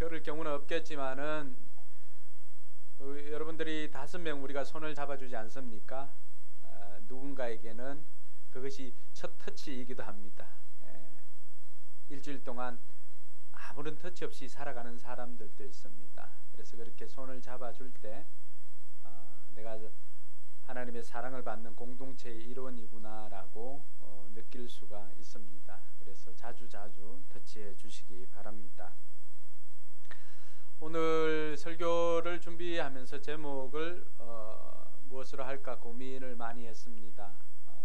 그럴 경우는 없겠지만은 여러분들이 5명 우리가 손을 잡아주지 않습니까? 누군가에게는 그것이 첫 터치이기도 합니다. 일주일 동안 아무런 터치 없이 살아가는 사람들도 있습니다. 그래서 그렇게 손을 잡아줄 때 내가 하나님의 사랑을 받는 공동체의 일원이구나라고 느낄 수가 있습니다. 그래서 자주 터치해 주시기 바랍니다. 오늘 설교를 준비하면서 제목을 무엇으로 할까 고민을 많이 했습니다.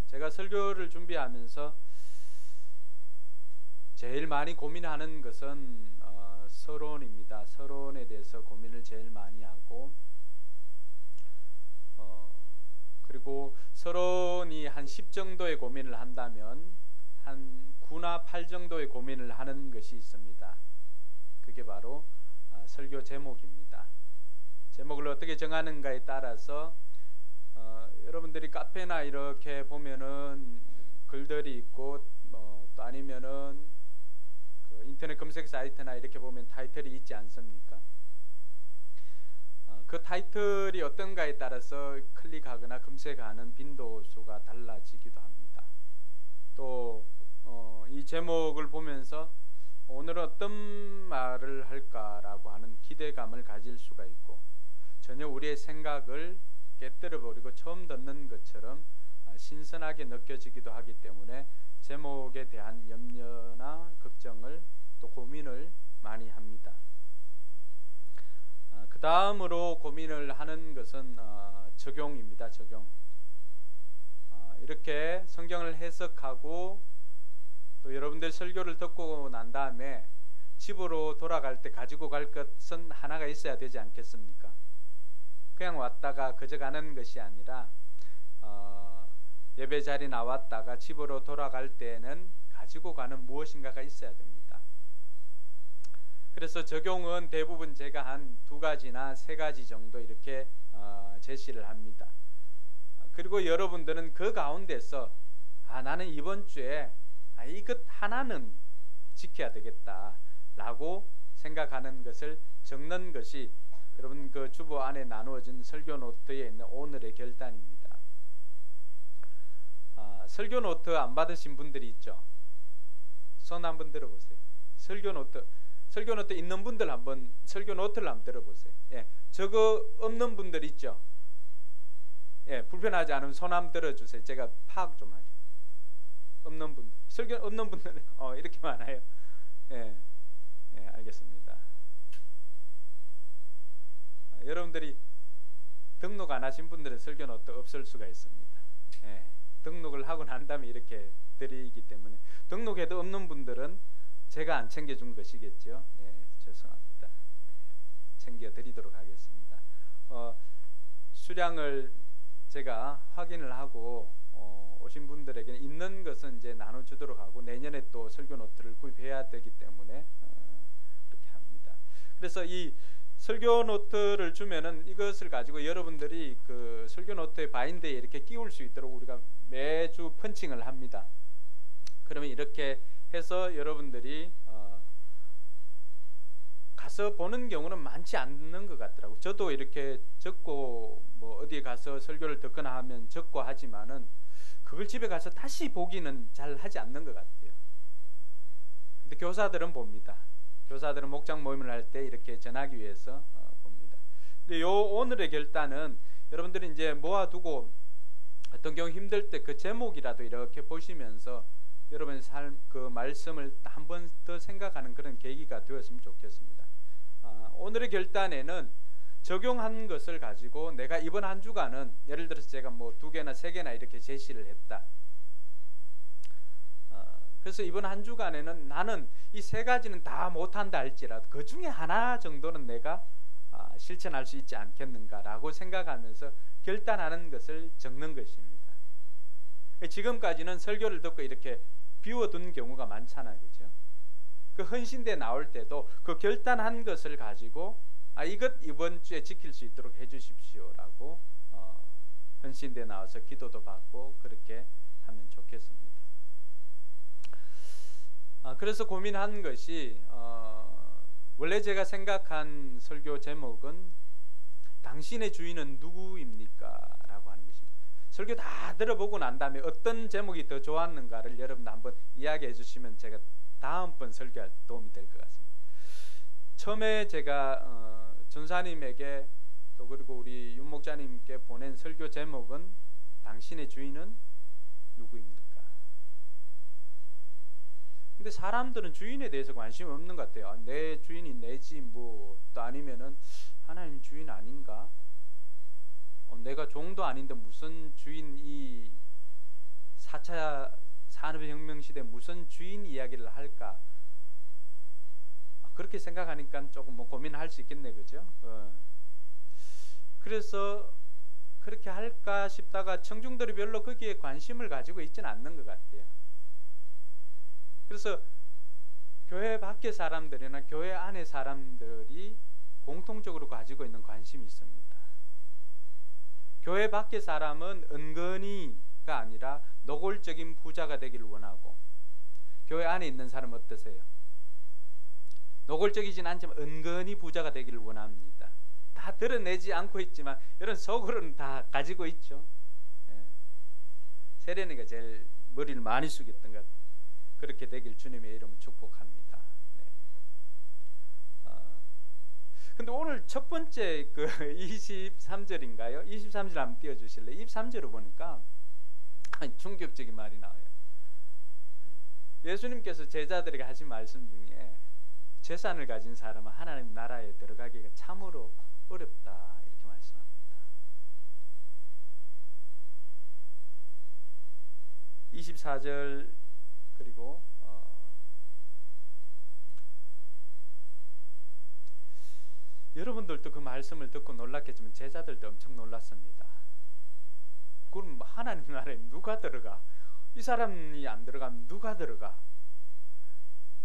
제가 설교를 준비하면서 제일 많이 고민하는 것은 서론입니다. 서론에 대해서 고민을 제일 많이 하고 그리고 서론이 한 10 정도의 고민을 한다면 한 9나 8 정도의 고민을 하는 것이 있습니다. 그게 바로 설교 제목입니다. 제목을 어떻게 정하는가에 따라서 여러분들이 카페나 이렇게 보면은 글들이 있고 또 아니면은 그 인터넷 검색 사이트나 이렇게 보면 타이틀이 있지 않습니까? 그 타이틀이 어떤가에 따라서 클릭하거나 검색하는 빈도수가 달라지기도 합니다. 또 이 제목을 보면서 오늘은 어떤 말을 할까라고 하는 기대감을 가질 수가 있고 전혀 우리의 생각을 깨뜨려버리고 처음 듣는 것처럼 신선하게 느껴지기도 하기 때문에 제목에 대한 염려나 걱정을 또 고민을 많이 합니다. 그 다음으로 고민을 하는 것은 적용입니다. 적용. 이렇게 성경을 해석하고 또 여러분들 설교를 듣고 난 다음에 집으로 돌아갈 때 가지고 갈 것은 하나가 있어야 되지 않겠습니까? 그냥 왔다가 그저 가는 것이 아니라 예배 자리 나왔다가 집으로 돌아갈 때는 가지고 가는 무엇인가가 있어야 됩니다. 그래서 적용은 대부분 제가 한 2가지나 3가지 정도 이렇게 제시를 합니다. 그리고 여러분들은 그 가운데서 나는 이번 주에 이것 하나는 지켜야 되겠다 라고 생각하는 것을 적는 것이 여러분 그 주보 안에 나누어진 설교 노트에 있는 오늘의 결단입니다. 설교 노트 안 받으신 분들이 있죠? 손 한번 들어보세요. 설교 노트 있는 분들 한번 설교 노트를 한번 들어보세요. 저거 없는 분들 있죠? 불편하지 않으면 손 한번 들어주세요. 제가 파악 좀 하게. 없는 분들, 설교 없는 분들은 이렇게 많아요. 알겠습니다. 여러분들이 등록 안 하신 분들은 설교 노트 없을 수가 있습니다. 등록을 하고 난 다음에 이렇게 드리기 때문에 등록해도 없는 분들은 제가 안 챙겨준 것이겠죠. 죄송합니다. 챙겨드리도록 하겠습니다. 수량을 제가 확인을 하고 오신 분들에게 있는 것은 이제 나눠주도록 하고 내년에 또 설교 노트를 구입해야 되기 때문에 그렇게 합니다. 그래서 이 설교 노트를 주면은 이것을 가지고 여러분들이 그 설교 노트의 바인드에 이렇게 끼울 수 있도록 우리가 매주 펀칭을 합니다. 그러면 이렇게 해서 여러분들이 가서 보는 경우는 많지 않는 것 같더라고요. 저도 이렇게 적고 뭐 어디에 가서 설교를 듣거나 하면 적고 하지만은 그걸 집에 가서 다시 보기는 잘 하지 않는 것 같아요. 근데 교사들은 봅니다. 교사들은 목장 모임을 할 때 이렇게 전하기 위해서 봅니다. 근데 요 오늘의 결단은 여러분들이 이제 모아두고 어떤 경우 힘들 때 그 제목이라도 이렇게 보시면서 여러분의 삶 그 말씀을 한 번 더 생각하는 그런 계기가 되었으면 좋겠습니다. 오늘의 결단에는 적용한 것을 가지고 내가 이번 한 주간은 예를 들어서 제가 뭐 2개나 3개나 이렇게 제시를 했다. 그래서 이번 한 주간에는 나는 이 3가지는 다 못한다 할지라도 그 중에 하나 정도는 내가 실천할 수 있지 않겠는가라고 생각하면서 결단하는 것을 적는 것입니다. 지금까지는 설교를 듣고 이렇게 비워둔 경우가 많잖아요, 그렇죠? 그 헌신대 나올 때도 그 결단한 것을 가지고 이것 이번 주에 지킬 수 있도록 해주십시오라고 헌신대 나와서 기도도 받고 그렇게 하면 좋겠습니다. 그래서 고민한 것이 원래 제가 생각한 설교 제목은 당신의 주인은 누구입니까? 라고 하는 것입니다. 설교 다 들어보고 난 다음에 어떤 제목이 더 좋았는가를 여러분 한번 이야기해 주시면 제가 다음번 설교할 때 도움이 될 것 같습니다. 처음에 제가 전사님에게 또 그리고 우리 윤 목자님께 보낸 설교 제목은 당신의 주인은 누구입니까? 근데 사람들은 주인에 대해서 관심이 없는 것 같아요. 내 주인이 내지 뭐 또 아니면은 하나님 주인 아닌가? 내가 종도 아닌데 무슨 주인, 이 4차 산업혁명 시대 무슨 주인 이야기를 할까? 그렇게 생각하니까 조금 뭐 고민할 수 있겠네, 그죠? 그래서 그렇게 할까 싶다가 청중들이 별로 거기에 관심을 가지고 있지는 않는 것 같아요. 그래서 교회 밖의 사람들이나 교회 안의 사람들이 공통적으로 가지고 있는 관심이 있습니다. 교회 밖의 사람은 은근히가 아니라 노골적인 부자가 되기를 원하고, 교회 안에 있는 사람은 어떠세요? 노골적이진 않지만 은근히 부자가 되기를 원합니다. 다 드러내지 않고 있지만 이런 속으로는 다 가지고 있죠. 세련이가 제일 머리를 많이 숙였던 것 같아요. 그렇게 되길 주님의 이름으로 축복합니다. 근데 오늘 첫 번째 그 23절인가요? 23절 한번 띄워주실래요? 23절을 보니까 충격적인 말이 나와요. 예수님께서 제자들에게 하신 말씀 중에 재산을 가진 사람은 하나님 나라에 들어가기가 참으로 어렵다, 이렇게 말씀합니다. 24절 그리고 여러분들도 그 말씀을 듣고 놀랐겠지만 제자들도 엄청 놀랐습니다. 그럼 하나님 나라에 누가 들어가? 이 사람이 안 들어가면 누가 들어가?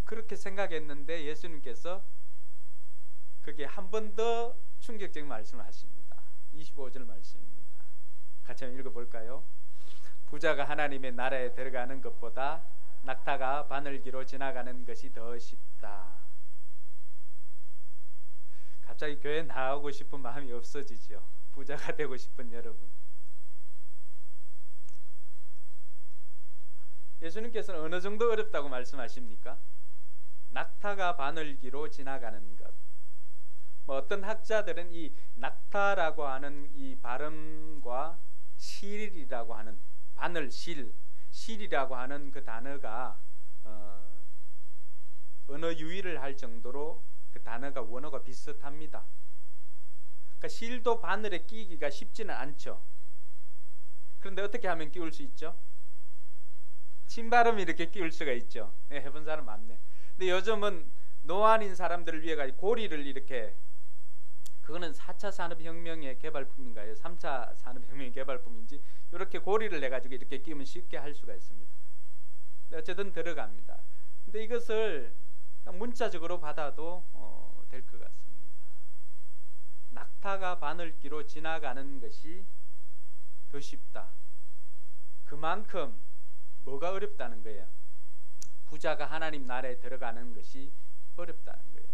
그렇게 생각했는데 예수님께서 그게 한 번 더 충격적인 말씀을 하십니다. 25절 말씀입니다. 같이 한번 읽어볼까요? 부자가 하나님의 나라에 들어가는 것보다 낙타가 바늘기로 지나가는 것이 더 쉽다. 갑자기 교회 나오고 싶은 마음이 없어지죠. 부자가 되고 싶은 여러분. 예수님께서는 어느 정도 어렵다고 말씀하십니까? 낙타가 바늘기로 지나가는 것. 뭐 어떤 학자들은 이 낙타라고 하는 이 발음과 실이라고 하는 바늘, 실이라고 하는 그 단어가 언어 유희를 할 정도로 그 단어가 원어가 비슷합니다. 그러니까 실도 바늘에 끼기가 쉽지는 않죠. 그런데 어떻게 하면 끼울 수 있죠? 침발음이 이렇게 끼울 수가 있죠. 네, 해본 사람 많네. 근데 요즘은 노안인 사람들을 위해 고리를 이렇게, 그거는 4차 산업혁명의 개발품인가요? 3차 산업혁명의 개발품인지 이렇게 고리를 내가지고 이렇게 끼우면 쉽게 할 수가 있습니다. 어쨌든 들어갑니다. 근데 이것을 그냥 문자적으로 받아도 될 것 같습니다. 낙타가 바늘기로 지나가는 것이 더 쉽다. 그만큼 뭐가 어렵다는 거예요? 부자가 하나님 나라에 들어가는 것이 어렵다는 거예요.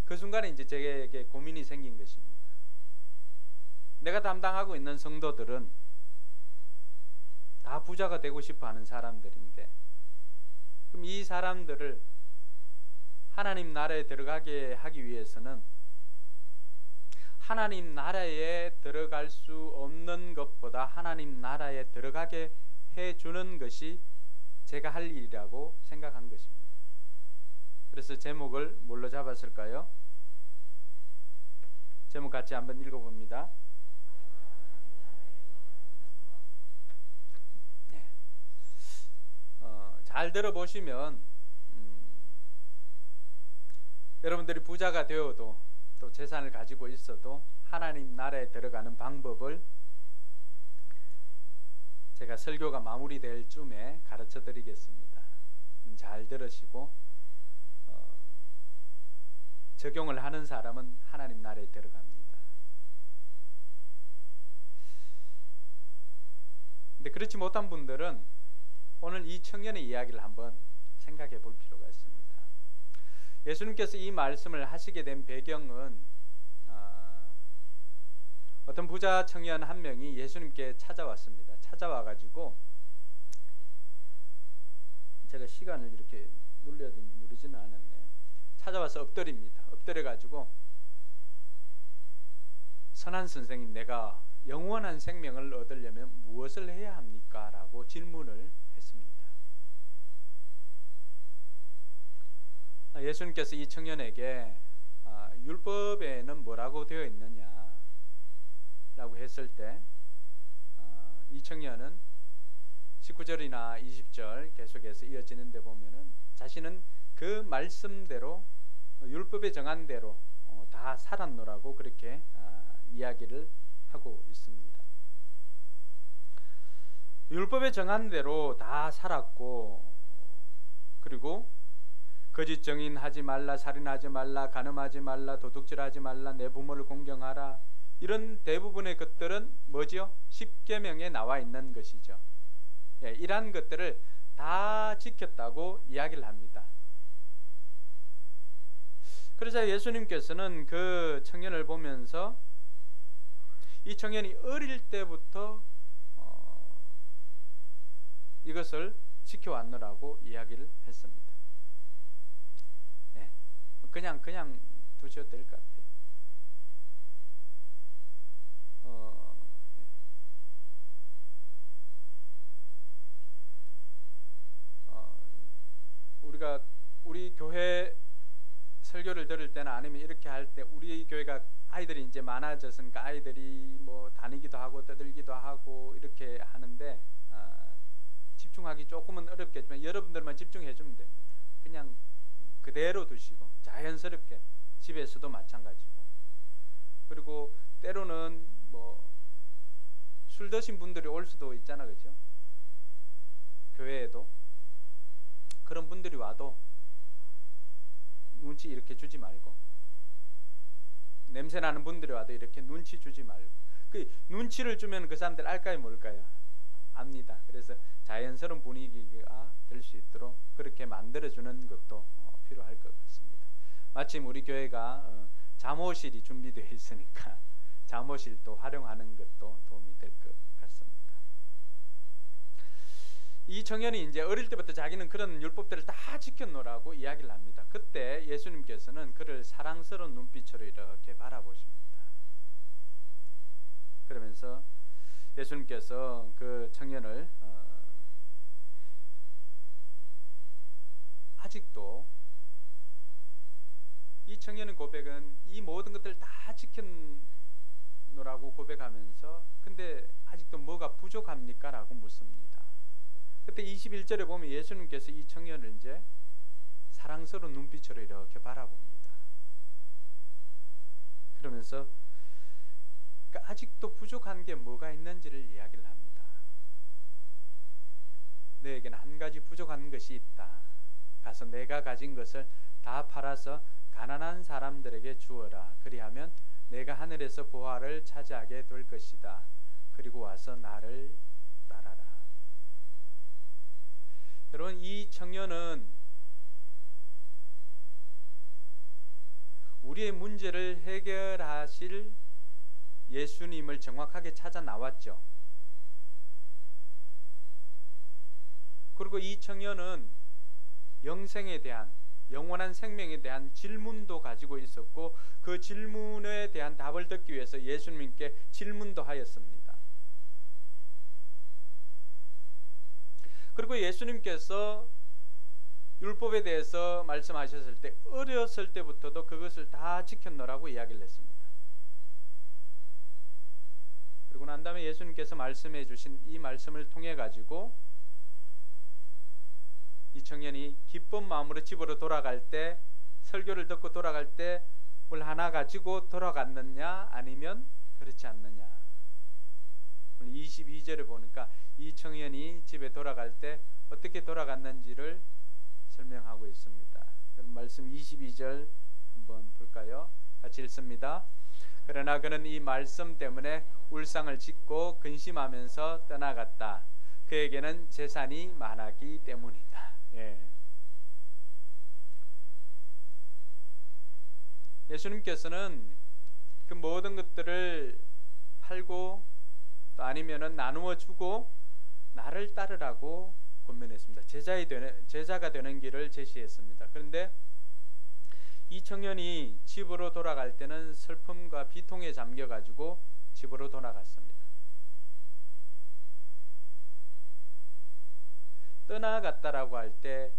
그 순간에 이제 제게 고민이 생긴 것입니다. 내가 담당하고 있는 성도들은 다 부자가 되고 싶어 하는 사람들인데, 그럼 이 사람들을 하나님 나라에 들어가게 하기 위해서는 하나님 나라에 들어갈 수 없는 것보다 하나님 나라에 들어가게 해주는 것이 제가 할 일이라고 생각한 것입니다. 그래서 제목을 뭘로 잡았을까요? 제목 같이 한번 읽어봅니다. 네. 잘 들어보시면 여러분들이 부자가 되어도 또 재산을 가지고 있어도 하나님 나라에 들어가는 방법을 제가 설교가 마무리될 쯤에 가르쳐 드리겠습니다. 잘 들으시고 적용을 하는 사람은 하나님 나라에 들어갑니다. 근데 그렇지 못한 분들은 오늘 이 청년의 이야기를 한번 생각해 볼 필요가 있습니다. 예수님께서 이 말씀을 하시게 된 배경은 어떤 부자 청년 한 명이 예수님께 찾아왔습니다. 찾아와가지고, 제가 시간을 이렇게 눌러야 되는데 누르지는 않았네요. 찾아와서 엎드립니다. 엎드려가지고, 선한 선생님, 내가 영원한 생명을 얻으려면 무엇을 해야 합니까? 라고 질문을 했습니다. 예수님께서 이 청년에게 율법에는 뭐라고 되어 있느냐 라고 했을 때, 이 청년은 19절이나 20절 계속해서 이어지는 데 보면은 자신은 그 말씀대로, 율법에 정한 대로 다 살았노라고 그렇게 이야기를 하고 있습니다. 율법에 정한 대로 다 살았고, 그리고 거짓 증인하지 말라, 살인하지 말라, 간음하지 말라, 도둑질하지 말라, 내 부모를 공경하라, 이런 대부분의 것들은 뭐죠? 십계명에 나와 있는 것이죠. 이러한 것들을 다 지켰다고 이야기를 합니다. 그러자 예수님께서는 그 청년을 보면서 이 청년이 어릴 때부터 이것을 지켜왔노라고 이야기를 했습니다. 그냥 두셔도 될 것 같아요. 우리 교회 설교를 들을 때나 아니면 이렇게 할 때, 우리 교회가 아이들이 이제 많아졌으니까 아이들이 뭐 다니기도 하고 떠들기도 하고 이렇게 하는데, 집중하기 조금은 어렵겠지만 여러분들만 집중해 주면 됩니다. 그냥 그대로 두시고 자연스럽게, 집에서도 마찬가지고. 그리고 때로는 뭐 술 드신 분들이 올 수도 있잖아, 그죠? 교회에도 그런 분들이 와도 눈치 이렇게 주지 말고, 냄새 나는 분들이 와도 이렇게 눈치 주지 말고. 그 눈치를 주면 그 사람들 알까요, 모를까요? 압니다. 그래서 자연스러운 분위기가 될 수 있도록 그렇게 만들어주는 것도 필요할 것 같습니다. 마침 우리 교회가 잠옷실이 준비되어 있으니까 잠옷실도 활용하는 것도 도움이 될 것 같습니다. 이 청년이 이제 어릴 때부터 자기는 그런 율법들을 다 지켰노라고 이야기를 합니다. 그때 예수님께서는 그를 사랑스러운 눈빛으로 이렇게 바라보십니다. 그러면서 예수님께서 그 청년을 아직도, 이 청년의 고백은 이 모든 것들을 다 지켰노라고 고백하면서, 근데 아직도 뭐가 부족합니까? 라고 묻습니다. 그때 21절에 보면 예수님께서 이 청년을 이제 사랑스러운 눈빛으로 이렇게 바라봅니다. 그러면서 아직도 부족한 게 뭐가 있는지를 이야기를 합니다. 너에게는 한 가지 부족한 것이 있다. 가서 내가 가진 것을 다 팔아서 가난한 사람들에게 주어라. 그리하면 내가 하늘에서 보화를 차지하게 될 것이다. 그리고 와서 나를 따라라. 여러분, 이 청년은 우리의 문제를 해결하실 예수님을 정확하게 찾아 나왔죠. 그리고 이 청년은 영생에 대한, 영원한 생명에 대한 질문도 가지고 있었고, 그 질문에 대한 답을 듣기 위해서 예수님께 질문도 하였습니다. 그리고 예수님께서 율법에 대해서 말씀하셨을 때 어렸을 때부터도 그것을 다 지켰노라고 이야기를 했습니다. 그리고 난 다음에 예수님께서 말씀해 주신 이 말씀을 통해 가지고 이 청년이 기쁜 마음으로 집으로 돌아갈 때, 설교를 듣고 돌아갈 때 뭘 하나 가지고 돌아갔느냐 아니면 그렇지 않느냐. 오늘 22절에 보니까 이 청년이 집에 돌아갈 때 어떻게 돌아갔는지를 설명하고 있습니다. 여러분, 말씀 22절 한번 볼까요? 같이 읽습니다. 그러나 그는 이 말씀 때문에 울상을 짓고 근심하면서 떠나갔다. 그에게는 재산이 많았기 때문이다. 예수님께서는 그 모든 것들을 팔고 또 아니면은 나누어 주고 나를 따르라고 권면했습니다. 제자가 되는 길을 제시했습니다. 그런데 이 청년이 집으로 돌아갈 때는 슬픔과 비통에 잠겨 가지고 집으로 돌아갔습니다. 떠나갔다라고 할 때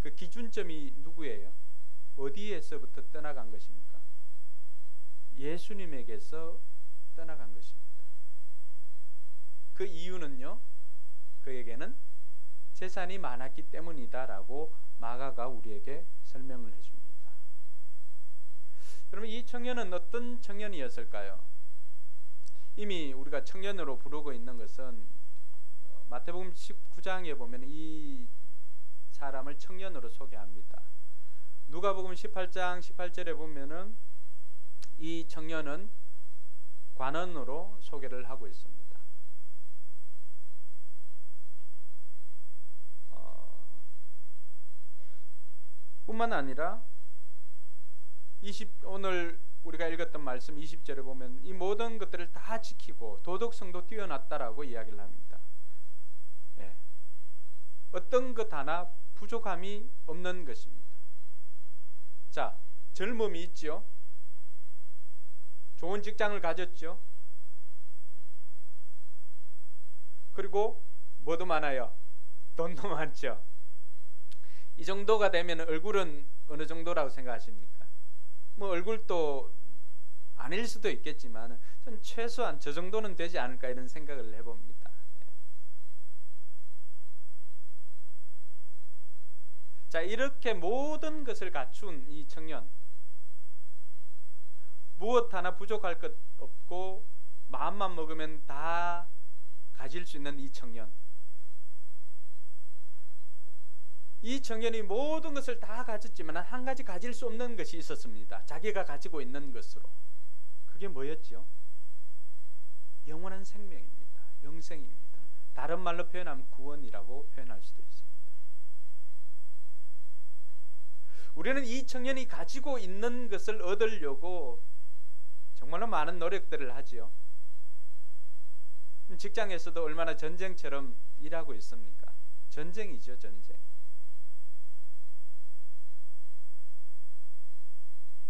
그 기준점이 누구예요? 어디에서부터 떠나간 것입니까? 예수님에게서 떠나간 것입니다. 그 이유는요, 그에게는 재산이 많았기 때문이다라고 마가가 우리에게 설명을 해줍니다. 그러면 이 청년은 어떤 청년이었을까요? 이미 우리가 청년으로 부르고 있는 것은 마태복음 19장에 보면 이 사람을 청년으로 소개합니다. 누가복음 18장 18절에 보면은 이 청년은 관원으로 소개를 하고 있습니다. 뿐만 아니라 오늘 우리가 읽었던 말씀 20절에 보면 이 모든 것들을 다 지키고 도덕성도 뛰어났다라고 이야기를 합니다. 예. 어떤 것 하나 부족함이 없는 것입니다. 자, 젊음이 있죠. 좋은 직장을 가졌죠. 그리고 뭐도 많아요? 돈도 많죠. 이 정도가 되면 얼굴은 어느 정도라고 생각하십니까? 뭐 얼굴도 아닐 수도 있겠지만 전 최소한 저 정도는 되지 않을까 이런 생각을 해봅니다. 자, 이렇게 모든 것을 갖춘 이 청년, 무엇 하나 부족할 것 없고 마음만 먹으면 다 가질 수 있는 이 청년, 이 청년이 모든 것을 다 가졌지만 한 가지 가질 수 없는 것이 있었습니다. 자기가 가지고 있는 것으로. 그게 뭐였죠? 영원한 생명입니다. 영생입니다. 다른 말로 표현하면 구원이라고 표현할 수도 있습니다. 우리는 이 청년이 가지고 있는 것을 얻으려고 정말로 많은 노력들을 하지요. 직장에서도 얼마나 전쟁처럼 일하고 있습니까? 전쟁이죠, 전쟁.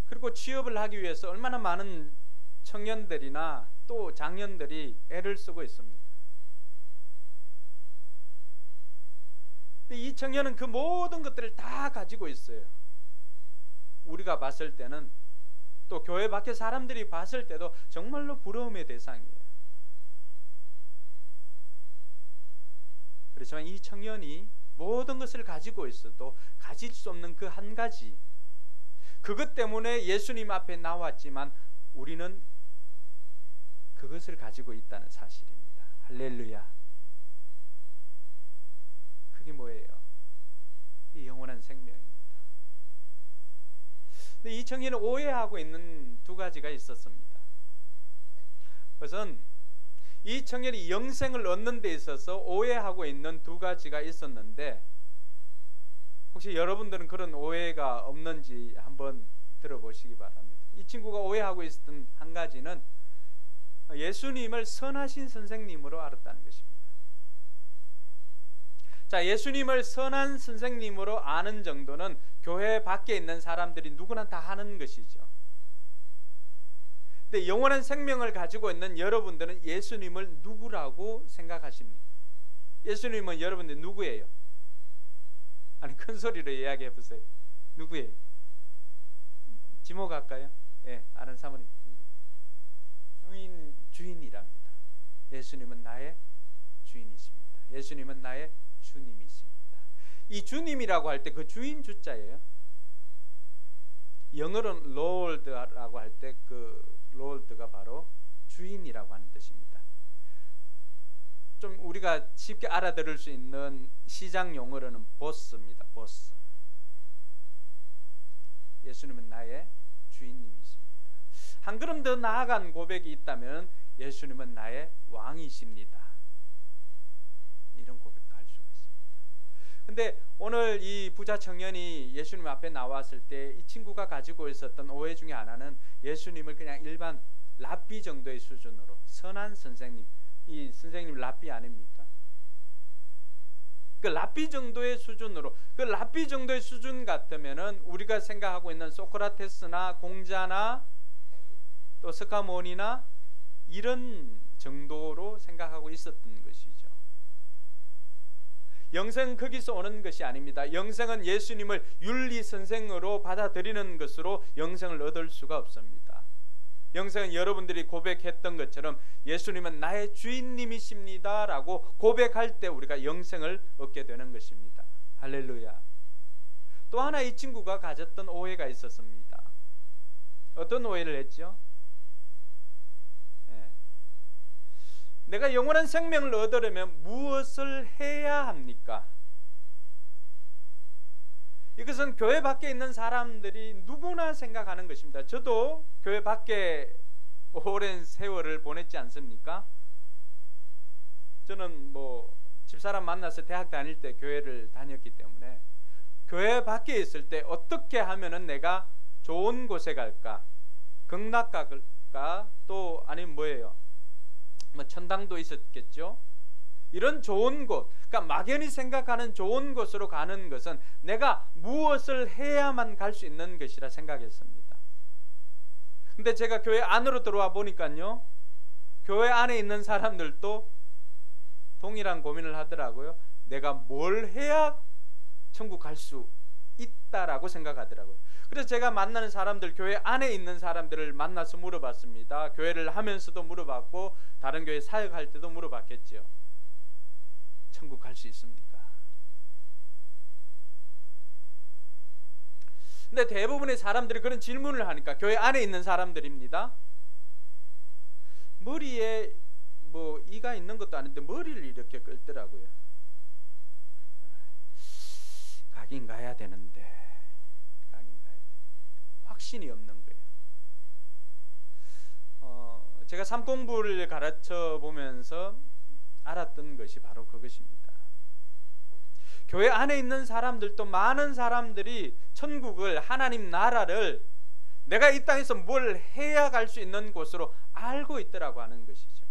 그리고 취업을 하기 위해서 얼마나 많은 청년들이나 또 장년들이 애를 쓰고 있습니다. 근데 이 청년은 그 모든 것들을 다 가지고 있어요. 우리가 봤을 때는 또 교회 밖에 사람들이 봤을 때도 정말로 부러움의 대상이에요. 그렇지만 이 청년이 모든 것을 가지고 있어도 가질 수 없는 그 한 가지, 그것 때문에 예수님 앞에 나왔지만 우리는 그것을 가지고 있다는 사실입니다. 할렐루야. 그게 뭐예요? 이 영원한 생명입니다. 근데 이 청년은 오해하고 있는 두 가지가 있었습니다. 우선 이 청년이 영생을 얻는 데 있어서 오해하고 있는 두 가지가 있었는데, 혹시 여러분들은 그런 오해가 없는지 한번 들어보시기 바랍니다. 이 친구가 오해하고 있었던 한 가지는 예수님을 선하신 선생님으로 알았다는 것입니다. 자, 예수님을 선한 선생님으로 아는 정도는 교회 밖에 있는 사람들이 누구나 다 하는 것이죠. 근데 영원한 생명을 가지고 있는 여러분들은 예수님을 누구라고 생각하십니까? 예수님은 여러분들 누구예요? 아니, 큰 소리로 이야기해 보세요. 누구예요? 지목할까요? 예, 아는 사모님. 주인이랍니다. 예수님은 나의 주인이십니다. 예수님은 나의 주님이십니다. 이 주님이라고 할 때 그 주인 주자예요. 영어로는 Lord라고 할 때 그 Lord가 바로 주인이라고 하는 뜻입니다. 좀 우리가 쉽게 알아들을 수 있는 시장 용어로는 보스입니다. 보스. 예수님은 나의 주인님이십니다. 한 걸음 더 나아간 고백이 있다면 예수님은 나의 왕이십니다. 이런 고백도 할 수가 있습니다. 근데 오늘 이 부자 청년이 예수님 앞에 나왔을 때 이 친구가 가지고 있었던 오해 중에 하나는 예수님을 그냥 일반 랍비 정도의 수준으로, 선한 선생님, 이 선생님 랍비 아닙니까? 그 랍비 정도의 수준으로, 그 랍비 정도의 수준 같으면은 우리가 생각하고 있는 소크라테스나 공자나 또 스카몬이나 이런 정도로 생각하고 있었던 것이죠. 영생은 거기서 오는 것이 아닙니다. 영생은 예수님을 윤리 선생으로 받아들이는 것으로 영생을 얻을 수가 없습니다. 영생은 여러분들이 고백했던 것처럼 예수님은 나의 주인님이십니다 라고 고백할 때 우리가 영생을 얻게 되는 것입니다. 할렐루야. 또 하나 이 친구가 가졌던 오해가 있었습니다. 어떤 오해를 했죠? 내가 영원한 생명을 얻으려면 무엇을 해야 합니까? 이것은 교회 밖에 있는 사람들이 누구나 생각하는 것입니다. 저도 교회 밖에 오랜 세월을 보냈지 않습니까? 저는 뭐 집사람 만나서 대학 다닐 때 교회를 다녔기 때문에 교회 밖에 있을 때 어떻게 하면은 내가 좋은 곳에 갈까? 극락 갈까? 또 아니면 뭐예요? 뭐 천당도 있었겠죠. 이런 좋은 곳, 그러니까 막연히 생각하는 좋은 곳으로 가는 것은 내가 무엇을 해야만 갈 수 있는 것이라 생각했습니다. 근데 제가 교회 안으로 들어와 보니까요, 교회 안에 있는 사람들도 동일한 고민을 하더라고요. 내가 뭘 해야 천국 갈 수 있다라고 생각하더라고요. 그래서 제가 만나는 사람들, 교회 안에 있는 사람들을 만나서 물어봤습니다. 교회를 하면서도 물어봤고 다른 교회 사역할 때도 물어봤겠죠. 천국 갈 수 있습니까? 근데 대부분의 사람들이 그런 질문을 하니까, 교회 안에 있는 사람들입니다. 머리에 뭐 이가 있는 것도 아닌데 머리를 이렇게 끌더라고요. 가긴 가야 되는데 확신이 없는 거예요. 제가 삶 공부를 가르쳐 보면서 알았던 것이 바로 그것입니다. 교회 안에 있는 사람들도 많은 사람들이 천국을, 하나님 나라를 내가 이 땅에서 뭘 해야 갈 수 있는 곳으로 알고 있더라고 하는 것이죠.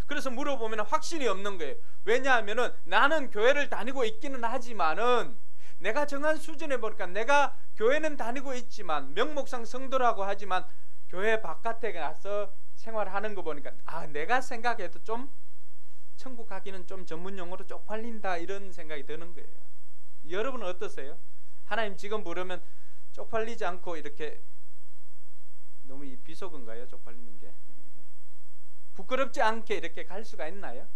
그래서 물어보면 확신이 없는 거예요. 왜냐하면은 나는 교회를 다니고 있기는 하지만은 내가 정한 수준에 보니까 내가 교회는 다니고 있지만 명목상 성도라고 하지만 교회 바깥에 가서 생활하는 거 보니까 내가 생각해도 좀 천국 가기는 좀 전문 용어로 쪽팔린다 이런 생각이 드는 거예요. 여러분은 어떠세요? 하나님 지금 부르면 쪽팔리지 않고 이렇게 너무 비속어인가요? 쪽팔리는 게 부끄럽지 않게 이렇게 갈 수가 있나요?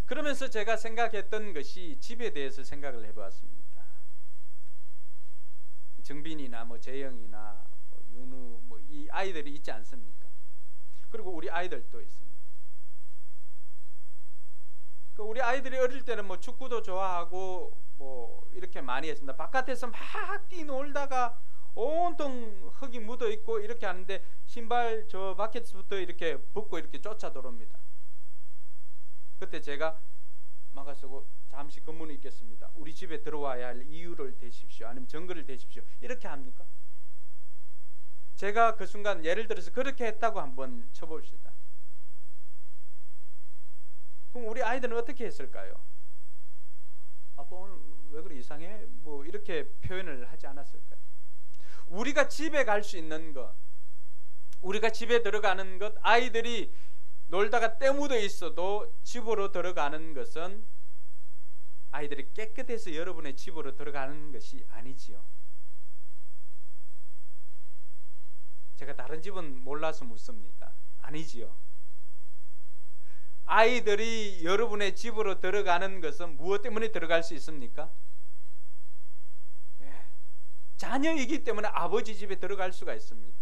그러면서 제가 생각했던 것이 집에 대해서 생각을 해보았습니다. 정빈이나 뭐 재영이나 뭐 윤우 뭐 이 아이들이 있지 않습니까? 그리고 우리 아이들도 있습니다. 우리 아이들이 어릴 때는 뭐 축구도 좋아하고 뭐 이렇게 많이 했습니다. 바깥에서 막 뛰놀다가 온통 흙이 묻어 있고 이렇게 하는데 신발 저 바켓부터 이렇게 벗고 이렇게 쫓아 들어옵니다. 그때 제가 막아서고 잠시 검문이 있겠습니다. 우리 집에 들어와야 할 이유를 대십시오. 아니면 증거를 대십시오. 이렇게 합니까? 제가 그 순간 예를 들어서 그렇게 했다고 한번 쳐봅시다. 그럼 우리 아이들은 어떻게 했을까요? 아빠 오늘 왜 그래 이상해? 뭐 이렇게 표현을 하지 않았을까요? 우리가 집에 갈 수 있는 것, 우리가 집에 들어가는 것, 아이들이 놀다가 때 묻어 있어도 집으로 들어가는 것은 아이들이 깨끗해서 여러분의 집으로 들어가는 것이 아니지요. 제가 다른 집은 몰라서 묻습니다. 아니지요. 아이들이 여러분의 집으로 들어가는 것은 무엇 때문에 들어갈 수 있습니까? 자녀이기 때문에 아버지 집에 들어갈 수가 있습니다.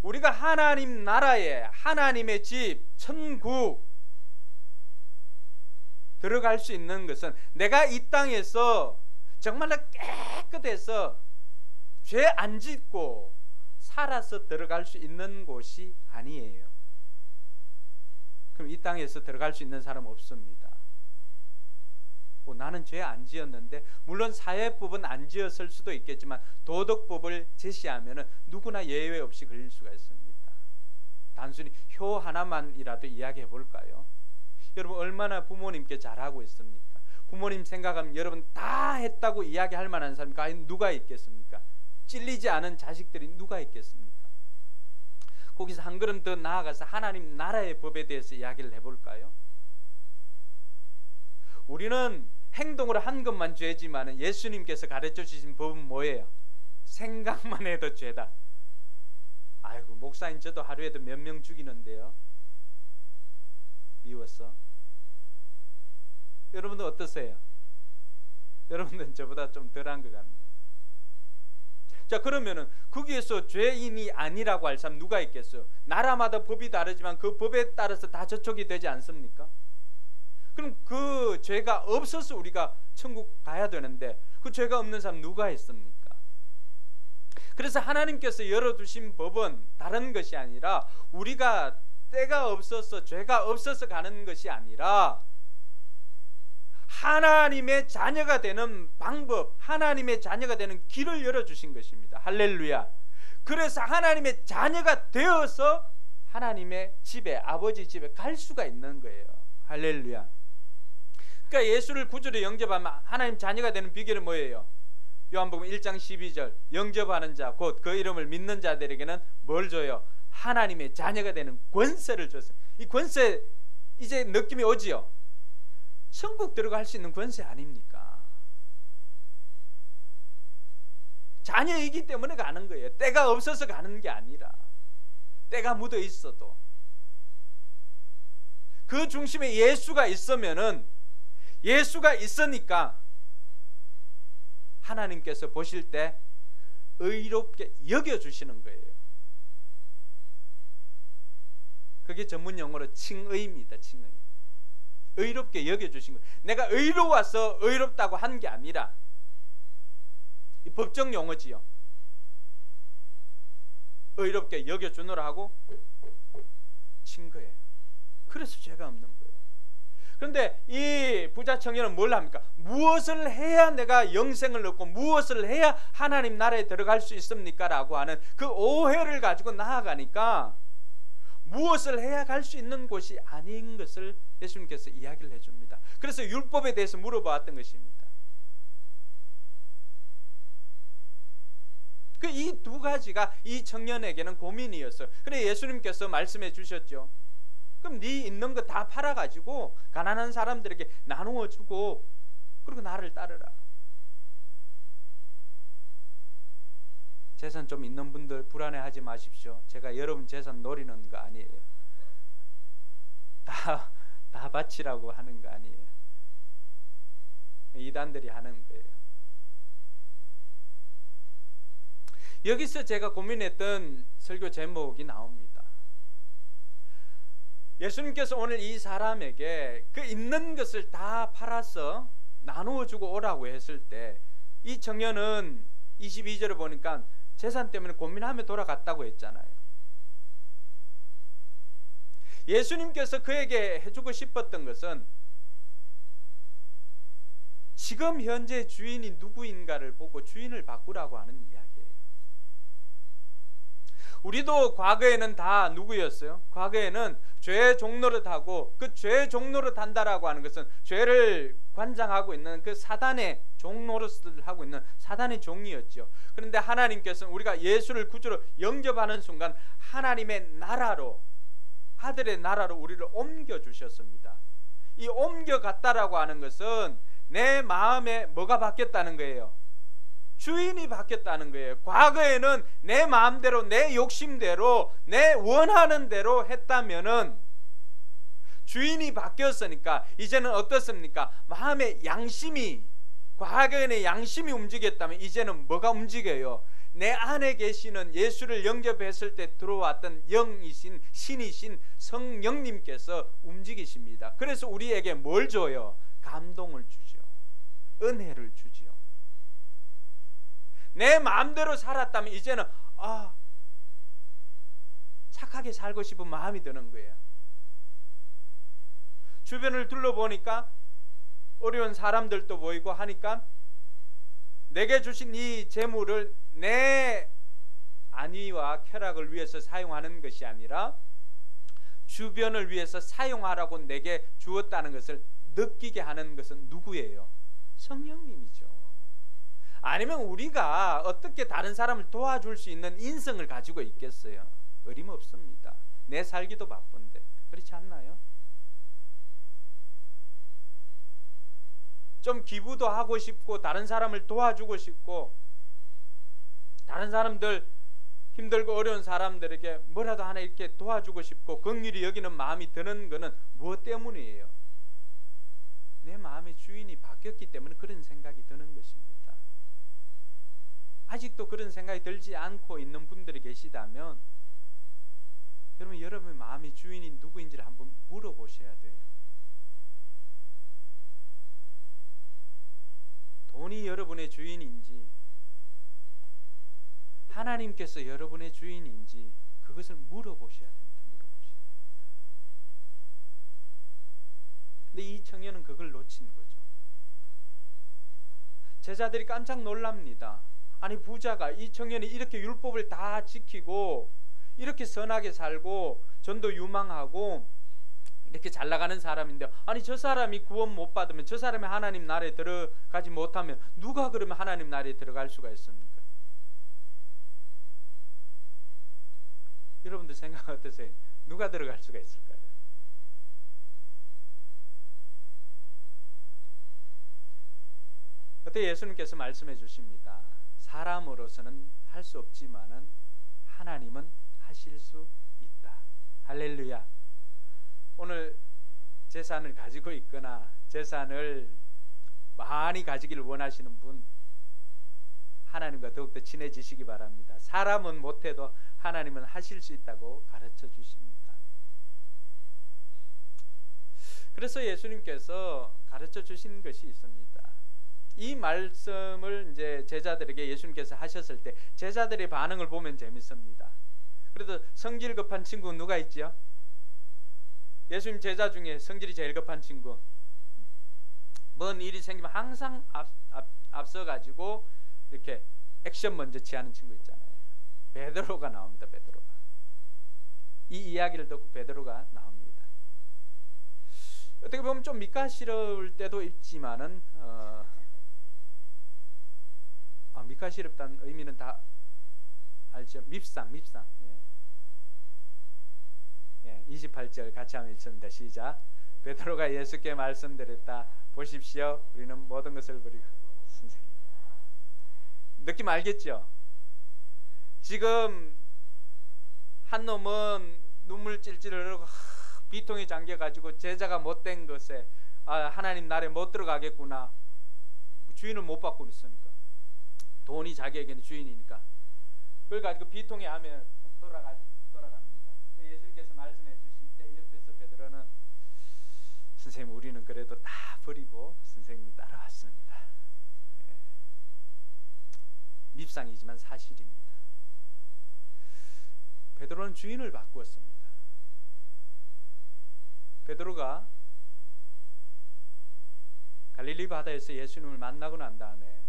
우리가 하나님 나라에, 하나님의 집, 천국 들어갈 수 있는 것은 내가 이 땅에서 정말로 깨끗해서 죄 안 짓고 살아서 들어갈 수 있는 곳이 아니에요. 그럼 이 땅에서 들어갈 수 있는 사람은 없습니다. 나는 죄 안 지었는데, 물론 사회법은 안 지었을 수도 있겠지만 도덕법을 제시하면 누구나 예외 없이 걸릴 수가 있습니다. 단순히 효 하나만이라도 이야기해 볼까요? 여러분 얼마나 부모님께 잘하고 있습니까? 부모님 생각하면 여러분 다 했다고 이야기할 만한 사람이 과연 누가 있겠습니까? 찔리지 않은 자식들이 누가 있겠습니까? 거기서 한 걸음 더 나아가서 하나님 나라의 법에 대해서 이야기를 해볼까요? 우리는 행동으로 한 것만 죄지만 예수님께서 가르쳐 주신 법은 뭐예요? 생각만 해도 죄다. 아이고 목사님 저도 하루에도 몇 명 죽이는데요. 미웠어? 여러분들 어떠세요? 여러분들은 저보다 좀 덜한 것 같네요. 자, 그러면은 거기에서 죄인이 아니라고 할 사람 누가 있겠어요? 나라마다 법이 다르지만 그 법에 따라서 다 저촉이 되지 않습니까? 그럼 그 죄가 없어서 우리가 천국 가야 되는데 그 죄가 없는 사람 누가 있습니까? 그래서 하나님께서 열어두신 법은 다른 것이 아니라 우리가 때가 없어서 죄가 없어서 가는 것이 아니라 하나님의 자녀가 되는 방법, 하나님의 자녀가 되는 길을 열어주신 것입니다. 할렐루야. 그래서 하나님의 자녀가 되어서 하나님의 집에, 아버지 집에 갈 수가 있는 거예요. 할렐루야. 그러니까 예수를 구주로 영접하면 하나님 자녀가 되는 비결은 뭐예요? 요한복음 1장 12절 영접하는 자 곧 그 이름을 믿는 자들에게는 뭘 줘요? 하나님의 자녀가 되는 권세를 줬어요. 이 권세 이제 느낌이 오지요? 천국 들어갈 수 있는 권세 아닙니까? 자녀이기 때문에 가는 거예요. 때가 없어서 가는 게 아니라 때가 묻어 있어도 그 중심에 예수가 있으면은 예수가 있으니까 하나님께서 보실 때 의롭게 여겨주시는 거예요. 그게 전문 용어로 칭의입니다. 칭의. 의롭게 여겨주신 거예요. 내가 의로워서 의롭다고 한 게 아니라 이 법정 용어지요. 의롭게 여겨주노라 하고 친 거예요. 그래서 죄가 없는 거예요. 그런데 이 부자 청년은 뭘 합니까? 무엇을 해야 내가 영생을 얻고 무엇을 해야 하나님 나라에 들어갈 수 있습니까? 라고 하는 그 오해를 가지고 나아가니까 무엇을 해야 갈 수 있는 곳이 아닌 것을 예수님께서 이야기를 해줍니다. 그래서 율법에 대해서 물어보았던 것입니다. 그 이 두 가지가 이 청년에게는 고민이었어요. 그래 예수님께서 말씀해 주셨죠. 그럼 네 있는 거 다 팔아가지고 가난한 사람들에게 나누어 주고 그리고 나를 따르라. 재산 좀 있는 분들 불안해하지 마십시오. 제가 여러분 재산 노리는 거 아니에요. 다 바치라고 하는 거 아니에요. 이단들이 하는 거예요. 여기서 제가 고민했던 설교 제목이 나옵니다. 예수님께서 오늘 이 사람에게 그 있는 것을 다 팔아서 나누어 주고 오라고 했을 때 이 청년은 22절을 보니까 재산 때문에 고민하며 돌아갔다고 했잖아요. 예수님께서 그에게 해주고 싶었던 것은 지금 현재 주인이 누구인가를 보고 주인을 바꾸라고 하는 이야기예요. 우리도 과거에는 다 누구였어요? 과거에는 죄의 종노릇 하고 그 죄의 종노릇 한다라고 하는 것은 죄를 관장하고 있는 그 사단의 종노릇을 하고 있는 사단의 종이었죠. 그런데 하나님께서는 우리가 예수를 구주로 영접하는 순간 하나님의 나라로 아들의 나라로 우리를 옮겨주셨습니다. 이 옮겨갔다라고 하는 것은 내 마음에 뭐가 바뀌었다는 거예요? 주인이 바뀌었다는 거예요. 과거에는 내 마음대로 내 욕심대로 내 원하는 대로 했다면은 주인이 바뀌었으니까 이제는 어떻습니까? 마음의 양심이 과거에는 양심이 움직였다면 이제는 뭐가 움직여요? 내 안에 계시는 예수를 영접했을 때 들어왔던 영이신 신이신 성령님께서 움직이십니다. 그래서 우리에게 뭘 줘요? 감동을 주죠. 은혜를 주죠. 내 마음대로 살았다면 이제는 착하게 살고 싶은 마음이 드는 거예요. 주변을 둘러보니까 어려운 사람들도 보이고 하니까 내게 주신 이 재물을 내 안위와 쾌락을 위해서 사용하는 것이 아니라 주변을 위해서 사용하라고 내게 주었다는 것을 느끼게 하는 것은 누구예요? 성령님이죠. 아니면 우리가 어떻게 다른 사람을 도와줄 수 있는 인성을 가지고 있겠어요? 어림없습니다. 내 살기도 바쁜데. 그렇지 않나요? 좀 기부도 하고 싶고 다른 사람을 도와주고 싶고 다른 사람들 힘들고 어려운 사람들에게 뭐라도 하나 이렇게 도와주고 싶고 긍휼히 여기는 마음이 드는 것은 무엇 때문이에요? 내 마음의 주인이 바뀌었기 때문에 그런 생각이 드는 것입니다. 아직도 그런 생각이 들지 않고 있는 분들이 계시다면 여러분, 여러분의 마음의 주인이 누구인지를 한번 물어보셔야 돼요. 돈이 여러분의 주인인지 하나님께서 여러분의 주인인지 그것을 물어보셔야 됩니다. 물어보셔야 됩니다. 근데 이 청년은 그걸 놓친 거죠. 제자들이 깜짝 놀랍니다. 아니, 부자가, 이 청년이 이렇게 율법을 다 지키고 이렇게 선하게 살고 전도 유망하고 이렇게 잘 나가는 사람인데, 아니 저 사람이 구원 못 받으면, 저 사람이 하나님 나라에 들어가지 못하면 누가 그러면 하나님 나라에 들어갈 수가 있습니까? 여러분들 생각 어떠세요? 누가 들어갈 수가 있을까요? 그때 예수님께서 말씀해 주십니다. 사람으로서는 할 수 없지만은 하나님은 하실 수 있다. 할렐루야. 오늘 재산을 가지고 있거나 재산을 많이 가지기를 원하시는 분, 하나님과 더욱더 친해지시기 바랍니다. 사람은 못해도 하나님은 하실 수 있다고 가르쳐 주십니다. 그래서 예수님께서 가르쳐 주신 것이 있습니다. 이 말씀을 이제 제자들에게 예수님께서 하셨을 때 제자들의 반응을 보면 재밌습니다. 그래도 성질 급한 친구 누가 있죠? 예수님 제자 중에 성질이 제일 급한 친구, 뭔 일이 생기면 항상 앞서가지고 이렇게 액션 먼저 취하는 친구 있잖아요. 베드로가 나옵니다. 베드로가. 이 이야기를 듣고 베드로가 나옵니다. 어떻게 보면 좀 미카스러울 때도 있지만은 미카스럽다는 의미는 다 알죠? 밉상. 예, 28절 같이 한번 읽습니다. 시작. 베드로가 예수께 말씀드렸다. 보십시오, 우리는 모든 것을 버리고. 선생님, 느낌 알겠죠? 지금 한 놈은 눈물 찔찔 흘리고 비통에 잠겨가지고 제자가 못된 것에 하나님 나라에 못 들어가겠구나, 주인을 못 받고 있으니까, 돈이 자기에게는 주인이니까 그걸 가지고 비통에 하면 돌아갑니다. 예수님께서 말씀해 주실 때 옆에서 베드로는, 선생님 우리는 그래도 다 버리고 선생님을 따라왔습니다. 예. 밉상이지만 사실입니다. 베드로는 주인을 바꾸었습니다. 베드로가 갈릴리 바다에서 예수님을 만나고 난 다음에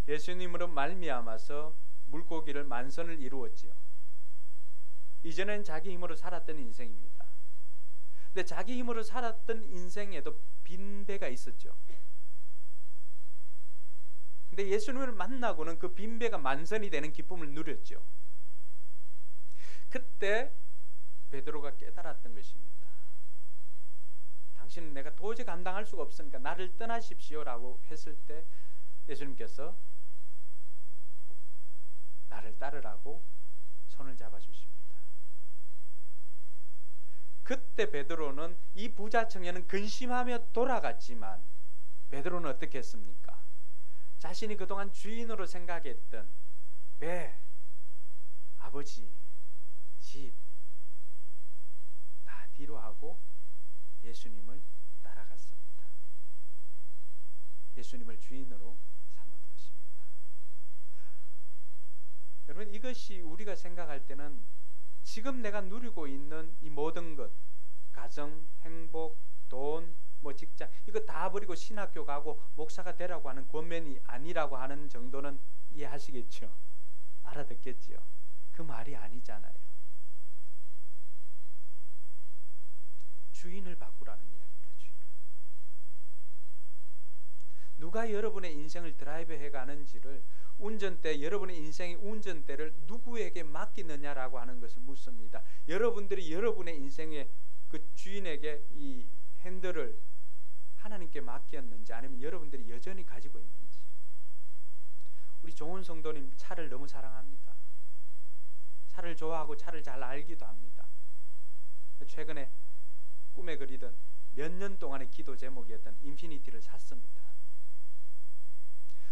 예수님으로 말미암아서 물고기를 만선을 이루었지요. 이전엔 자기 힘으로 살았던 인생입니다. 근데 자기 힘으로 살았던 인생에도 빈배가 있었죠. 근데 예수님을 만나고는 그 빈배가 만선이 되는 기쁨을 누렸죠. 그때 베드로가 깨달았던 것입니다. 당신은 내가 도저히 감당할 수가 없으니까 나를 떠나십시오라고 했을 때 예수님께서 나를 따르라고 손을 잡아주십니다. 그때 베드로는, 이 부자 청년은 근심하며 돌아갔지만 베드로는 어떻게 했습니까? 자신이 그동안 주인으로 생각했던 배, 아버지, 집 다 뒤로 하고 예수님을 따라갔습니다. 예수님을 주인으로 삼은 것입니다. 여러분, 이것이 우리가 생각할 때는 지금 내가 누리고 있는 이 모든 것, 가정, 행복, 돈, 뭐 직장 이거 다 버리고 신학교 가고 목사가 되라고 하는 권면이 아니라고 하는 정도는 이해하시겠죠? 알아듣겠지요? 그 말이 아니잖아요. 주인을 바꾸라는 이야기입니다. 주인을. 누가 여러분의 인생을 드라이브 해가는지를 운전대, 여러분의 인생의 운전대를 누구에게 맡기느냐라고 하는 것을 묻습니다. 여러분들이 여러분의 인생의 그 주인에게 이 핸들을 하나님께 맡겼는지 아니면 여러분들이 여전히 가지고 있는지. 우리 좋은 성도님 차를 너무 사랑합니다. 차를 좋아하고 차를 잘 알기도 합니다. 최근에 꿈에 그리던 몇 년 동안의 기도 제목이었던 인피니티를 샀습니다.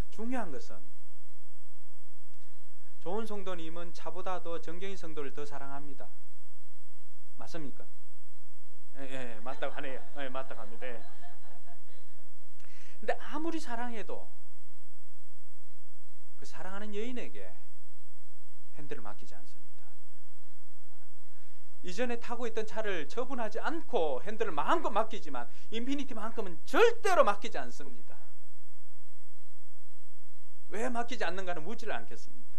중요한 것은 좋은 성도님은 차보다도 정경희 성도를 더 사랑합니다. 맞습니까? 예, 맞다고 하네요. 예, 맞다고 합니다. 예. 근데 아무리 사랑해도 그 사랑하는 여인에게 핸들을 맡기지 않습니다. 이전에 타고 있던 차를 처분하지 않고 핸들을 마음껏 맡기지만 인피니티만큼은 절대로 맡기지 않습니다. 왜 맡기지 않는가는 묻지를 않겠습니다.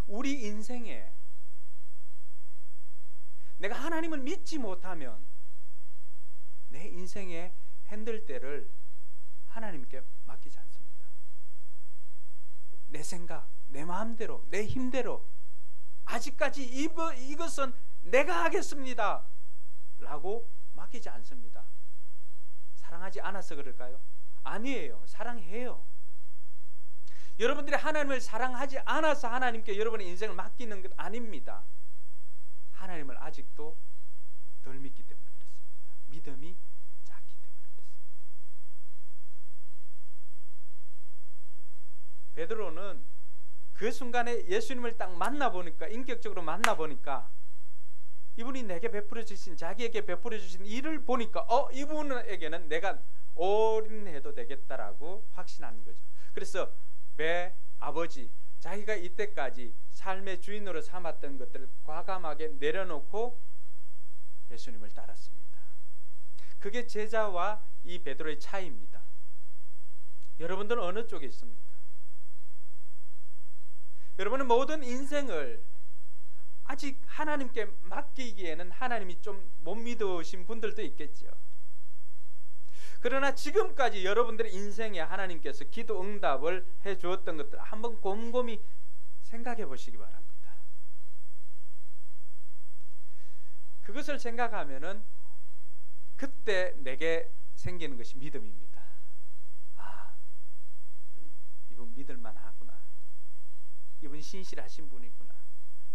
우리 인생에 내가 하나님을 믿지 못하면 내 인생의 핸들대를 하나님께 맡기지 않습니다. 내 생각, 내 마음대로, 내 힘대로 아직까지 이것은 내가 하겠습니다 라고 맡기지 않습니다. 사랑하지 않아서 그럴까요? 아니에요. 사랑해요. 여러분들이 하나님을 사랑하지 않아서 하나님께 여러분의 인생을 맡기는 것 아닙니다. 하나님을 아직도 덜 믿기 때문에 그렇습니다. 믿음이 작기 때문에 그렇습니다. 베드로는 그 순간에 예수님을 딱 만나보니까, 인격적으로 만나보니까 이분이 내게 베풀어 주신, 자기에게 베풀어 주신 일을 보니까 이분에게는 내가 올인해도 되겠다라고 확신한 거죠. 그래서 배, 아버지, 자기가 이때까지 삶의 주인으로 삼았던 것들을 과감하게 내려놓고 예수님을 따랐습니다. 그게 제자와 이 베드로의 차이입니다. 여러분들은 어느 쪽에 있습니까? 여러분은 모든 인생을 아직 하나님께 맡기기에는 하나님이 좀 못 믿으신 분들도 있겠죠. 그러나 지금까지 여러분들의 인생에 하나님께서 기도 응답을 해주었던 것들 한번 곰곰이 생각해 보시기 바랍니다. 그것을 생각하면은 그때 내게 생기는 것이 믿음입니다. 아, 이분 믿을만 하구나. 이분 신실하신 분이구나.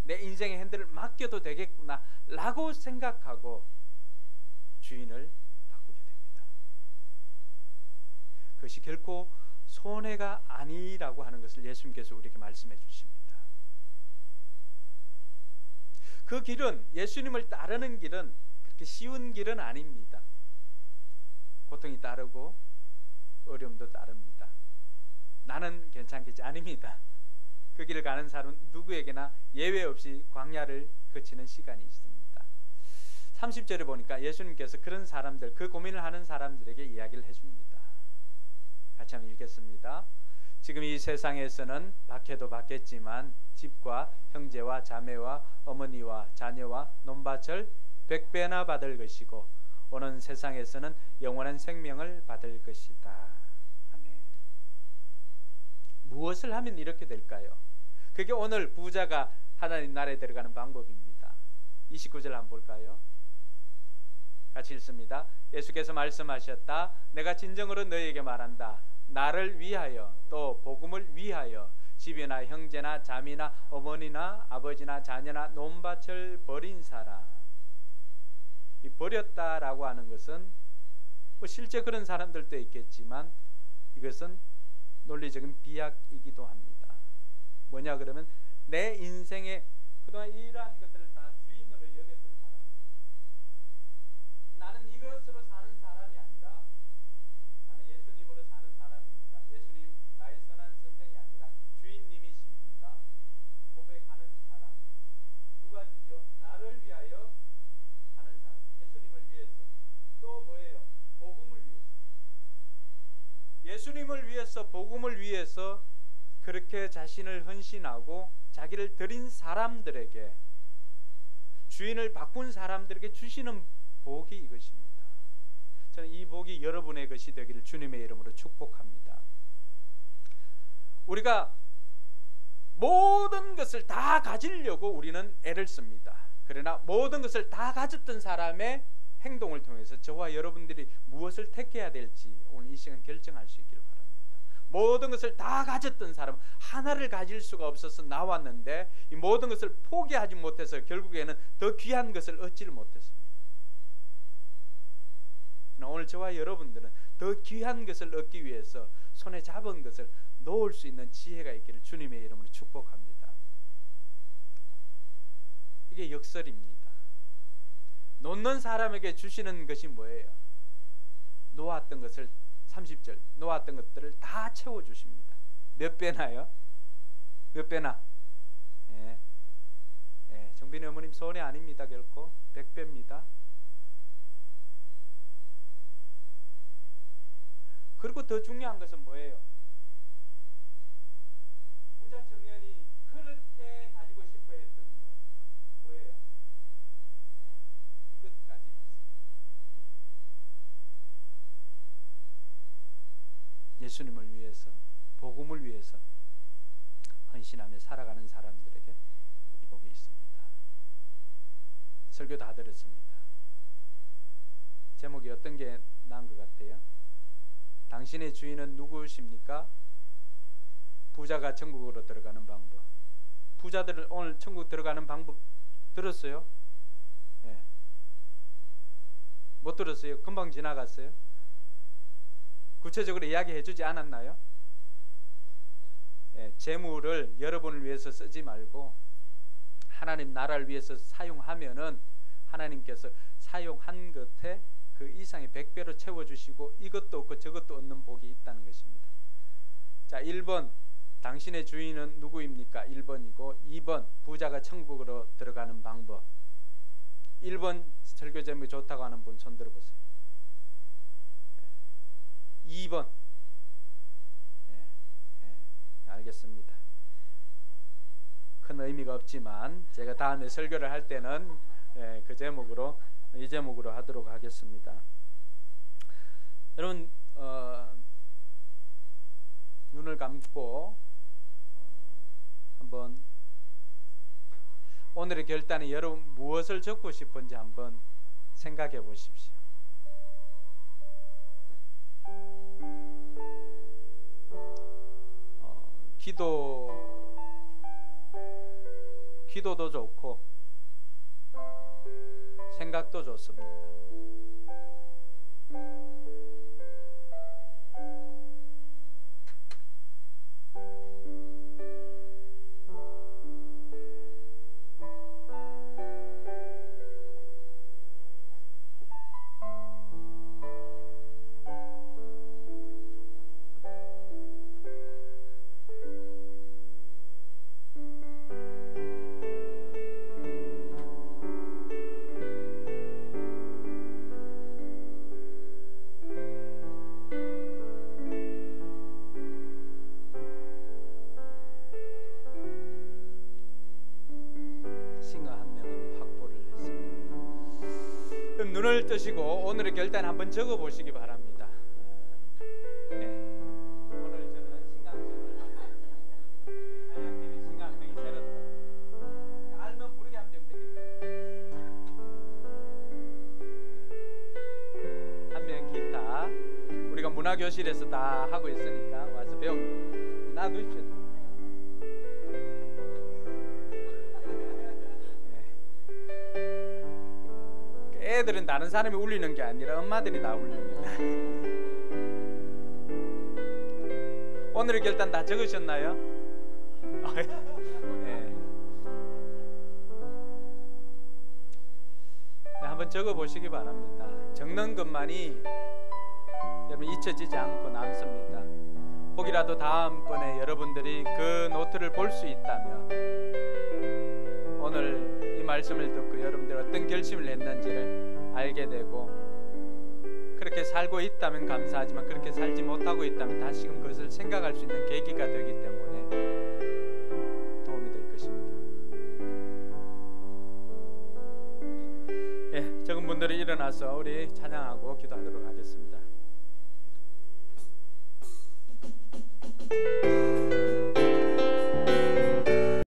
내 인생의 핸들을 맡겨도 되겠구나 라고 생각하고 주인을 바꾸게 됩니다. 그것이 결코 손해가 아니라고 하는 것을 예수님께서 우리에게 말씀해 주십니다. 그 길은, 예수님을 따르는 길은 그렇게 쉬운 길은 아닙니다. 고통이 따르고 어려움도 따릅니다. 나는 괜찮겠지? 아닙니다. 그 길을 가는 사람은 누구에게나 예외 없이 광야를 거치는 시간이 있습니다. 30절에 보니까 예수님께서 그런 사람들, 그 고민을 하는 사람들에게 이야기를 해줍니다. 같이 한번 읽겠습니다. 지금 이 세상에서는 박해도 받겠지만 집과 형제와 자매와 어머니와 자녀와 논밭을 100배나 받을 것이고 오는 세상에서는 영원한 생명을 받을 것이다. 아멘. 무엇을 하면 이렇게 될까요? 그게 오늘 부자가 하나님 나라에 들어가는 방법입니다. 29절 한번 볼까요? 같이 읽습니다. 예수께서 말씀하셨다. 내가 진정으로 너희에게 말한다. 나를 위하여 또 복음을 위하여 집이나 형제나 자매나 어머니나 아버지나 자녀나 논밭을 버린 사람. 이 버렸다라고 하는 것은 뭐 실제 그런 사람들도 있겠지만 이것은 논리적인 비약이기도 합니다. 뭐냐 그러면 내 인생에 그동안 이러한 것들을 다 주인으로 여겼던 사람, 나는 이것으로 사는 사람이 아니라 나는 예수님으로 사는 사람입니다. 예수님 나의 선한 선생이 아니라 주인님이십니다. 고백하는 사람. 두 가지죠. 나를 예수님을 위해서, 복음을 위해서 그렇게 자신을 헌신하고 자기를 드린 사람들에게, 주인을 바꾼 사람들에게 주시는 복이 이것입니다. 저는 이 복이 여러분의 것이 되기를 주님의 이름으로 축복합니다. 우리가 모든 것을 다 가지려고 우리는 애를 씁니다. 그러나 모든 것을 다 가졌던 사람의 행동을 통해서 저와 여러분들이 무엇을 택해야 될지 오늘 이 시간 결정할 수 있기를 바랍니다. 모든 것을 다 가졌던 사람, 하나를 가질 수가 없어서 나왔는데 이 모든 것을 포기하지 못해서 결국에는 더 귀한 것을 얻지를 못했습니다. 오늘 저와 여러분들은 더 귀한 것을 얻기 위해서 손에 잡은 것을 놓을 수 있는 지혜가 있기를 주님의 이름으로 축복합니다. 이게 역설입니다. 놓는 사람에게 주시는 것이 뭐예요? 놓았던 것을, 30절, 놓았던 것들을 다 채워주십니다. 몇 배나요? 몇 배나? 예. 예, 정빈이 어머님 손해 아닙니다. 결코 100배입니다. 그리고 더 중요한 것은 뭐예요? 부자 청년이 그렇게 가지고 싶어 했던 것 뭐예요? 이것까지 맞습니다. 예수님을 위해서, 복음을 위해서 헌신하며 살아가는 사람들에게 이 복이 있습니다. 설교 다 들었습니다. 제목이 어떤 게 나은 것 같아요? 당신의 주인은 누구십니까? 부자가 천국으로 들어가는 방법. 부자들은 오늘 천국 들어가는 방법 들었어요? 예. 못 들었어요? 금방 지나갔어요? 구체적으로 이야기해 주지 않았나요? 예, 재물을 여러분을 위해서 쓰지 말고 하나님 나라를 위해서 사용하면은 하나님께서 사용한 것에 그 이상의 100배로 채워주시고 이것도 없고 저것도 얻는 복이 있다는 것입니다. 자, 1번 당신의 주인은 누구입니까? 1번이고 2번 부자가 천국으로 들어가는 방법. 1번 설교 제목이 좋다고 하는 분 손 들어보세요. 2번. 알겠습니다. 큰 의미가 없지만 제가 다음에 설교를 할 때는 그 제목으로, 이 제목으로 하도록 하겠습니다. 여러분 눈을 감고 한번 오늘의 결단에 여러분 무엇을 적고 싶은지 한번 생각해 보십시오. 기도도 좋고 생각도 좋습니다. 눈을 뜨시고 오늘의 결단 한번 적어 보시기 바랍니다. 네. 오늘 저는 신강시험을 사장님이 신강 한 명이 새로 들어요. 알면 부르게 하면 되겠다. 한 명 기타, 우리가 문화교실에서 다 하고 있으니까 와서 배우면 놔두십시오. 애들은 다른 사람이 울리는 게 아니라 엄마들이 다 울리는 거예요. 오늘의 결단 다 적으셨나요? 네. 한번 적어보시기 바랍니다. 적는 것만이 여러분 잊혀지지 않고 남습니다. 혹이라도 다음번에 여러분들이 그 노트를 볼 수 있다면 오늘 이 말씀을 듣고 여러분들이 어떤 결심을 했는지를 알게 되고, 그래 그렇게 살고 있다면 감사하지만 그렇게 살지 못하고 있다면 다시금 그것을 생각할 수 있는 계기가 되기 때문에 도움이 될 것입니다. 예, 적은 분들이 일어나서 우리 찬양하고 기도하도록 하겠습니다.